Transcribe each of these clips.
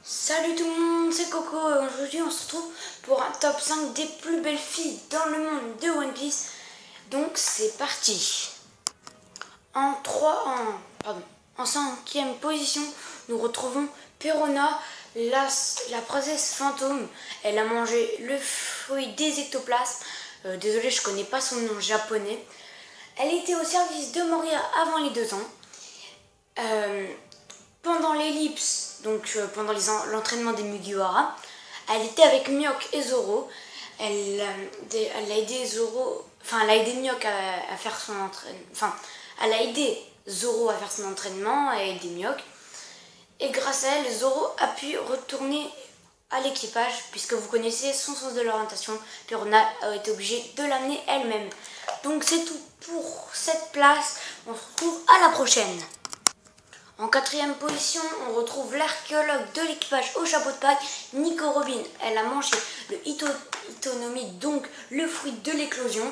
Salut tout le monde, c'est Coco et aujourd'hui on se retrouve pour un top 5 des plus belles filles dans le monde de One Piece. Donc c'est parti. En cinquième position, nous retrouvons Perona, la princesse fantôme. Elle a mangé le fruit des ectoplasmes. Désolée, je connais pas son nom japonais. Elle était au service de Moria avant les 2 ans. Pendant l'ellipse, donc pendant l'entraînement des Mugiwara, elle était avec Mihawk et Zoro. Elle a aidé Zoro, enfin elle a aidé Mihawk à faire son entraînement, enfin elle a aidé Zoro à faire son entraînement et aidé Mihawk. Et grâce à elle, Zoro a pu retourner à l'équipage puisque vous connaissez son sens de l'orientation. Perona a été obligée de l'amener elle-même. Donc c'est tout pour cette place. On se retrouve à la prochaine. En quatrième position, on retrouve l'archéologue de l'équipage au chapeau de paille, Nico Robin. Elle a mangé le Hitonomi, donc le fruit de l'éclosion.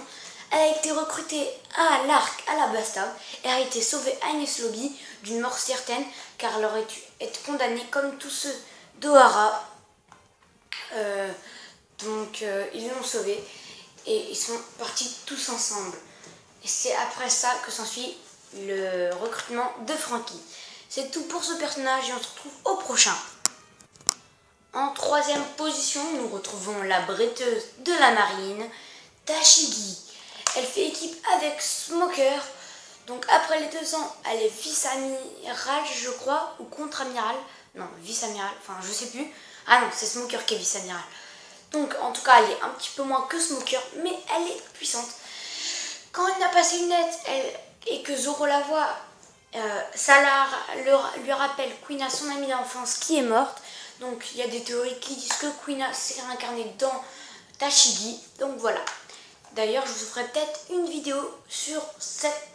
Elle a été recrutée à l'arc à la Basta et a été sauvée à Enies Lobby d'une mort certaine car elle aurait dû être condamnée comme tous ceux d'Ohara. Ils l'ont sauvée et ils sont partis tous ensemble. Et c'est après ça que s'ensuit le recrutement de Franky. C'est tout pour ce personnage et on se retrouve au prochain. En troisième position, nous retrouvons la bretteuse de la marine, Tashigi. Elle fait équipe avec Smoker. Donc après les 2 ans, elle est vice-amiral, je crois, ou contre-amiral. Non, vice-amiral, enfin je sais plus. Ah non, c'est Smoker qui est vice-amiral. Donc en tout cas, elle est un petit peu moins que Smoker, mais elle est puissante. Quand elle n'a pas ses lunettes et que Zoro la voit, ça lui rappelle Kuina, son amie d'enfance qui est morte. Donc il y a des théories qui disent que Kuina s'est réincarnée dans Tashigi. Donc voilà. D'ailleurs, je vous ferai peut-être une vidéo sur cette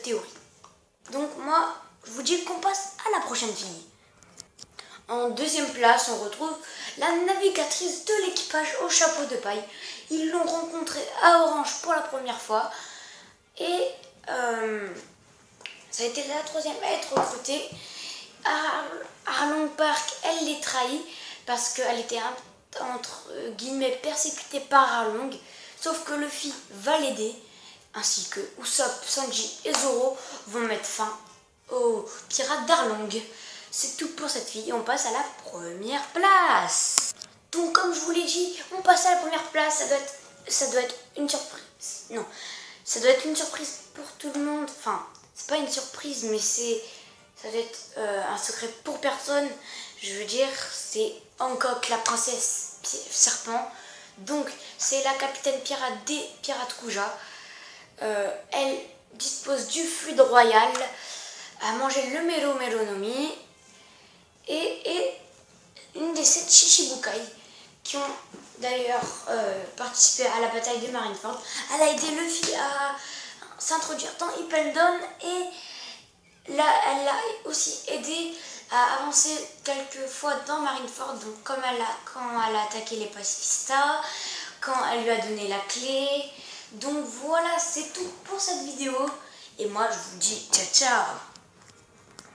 théorie. Donc moi, je vous dis qu'on passe à la prochaine fille. En deuxième place, on retrouve la navigatrice de l'équipage au chapeau de paille. Ils l'ont rencontrée à Orange pour la première fois. Et ça a été la 3e à être recrutée. À Arlong Park, elle les trahit parce qu'elle était entre guillemets persécutée par Arlong. Sauf que Luffy va l'aider, ainsi que Usopp, Sanji et Zoro vont mettre fin aux pirates d'Arlong. C'est tout pour cette fille. On passe à la première place. Donc comme je vous l'ai dit, on passe à la première place. Ça doit être une surprise. Non, ça doit être une surprise pour tout le monde. Enfin, c'est pas une surprise, mais ça doit être un secret pour personne. Je veux dire, c'est Hancock, la princesse serpent. Donc, c'est la capitaine pirate des pirates Kuja. Elle dispose du fluide royal, a mangé le Meronomi et une des 7 Shichibukai qui ont d'ailleurs participé à la bataille de Marineford. Elle a aidé Luffy à s'introduire dans Impel et là, elle l'a aussi aidé à avancer quelques fois dans Marineford. Donc quand elle a attaqué les pacifistas, quand elle lui a donné la clé. Donc voilà, c'est tout pour cette vidéo. Et moi, je vous dis ciao ciao.